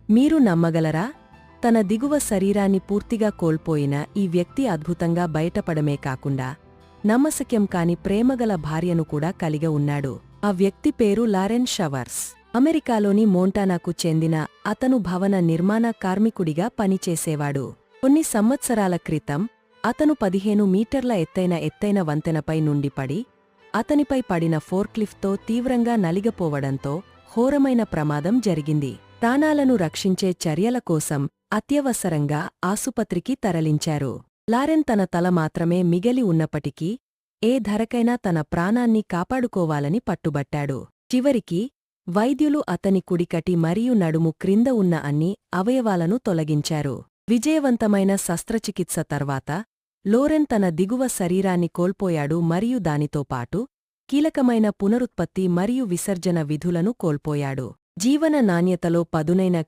మీరు నమ్మగలరా? తన దిగువ శరీరాన్ని పూర్తిగా కోల్పోయిన ఈ వ్యక్తి అద్భుతంగా బయటపడమే కాకుండా నమ్మశక్యం కాని ప్రేమగల భార్యను కూడా కలిగి ఉన్నాడు. ఆ వ్యక్తి పేరు లారెన్ షవర్స్. అమెరికాలోని మోంటానాకు చెందిన అతను భవన నిర్మాణ కార్మికుడిగా పనిచేసేవాడు. కొన్ని సంవత్సరాల క్రితం అతను 15 మీటర్ల ఎత్తైన వంతెనపై నుండి పడి అతనిపై పడిన ఫోర్క్లిఫ్ట్తో తీవ్రంగా నలిగపోవడంతో ఘోరమైన ప్రమాదం జరిగింది. ప్రాణాలను రక్షించే చర్యల కోసం అత్యవసరంగా ఆసుపత్రికి తరలించారు. లారెన్ తన తల మాత్రమే మిగిలి ఉన్నప్పటికీ ఏ ధరకైనా తన ప్రాణాన్ని కాపాడుకోవాలని పట్టుబట్టాడు. చివరికి వైద్యులు అతని కుడికటి మరియు నడుము క్రింద ఉన్న అన్ని అవయవాలను తొలగించారు. విజయవంతమైన శస్త్రచికిత్స తర్వాత లోరెన్ తన దిగువ శరీరాన్ని కోల్పోయాడు మరియు దానితో పాటు కీలకమైన పునరుత్పత్తి మరియు విసర్జన విధులను కోల్పోయాడు. జీవన నాణ్యతలో పదునైన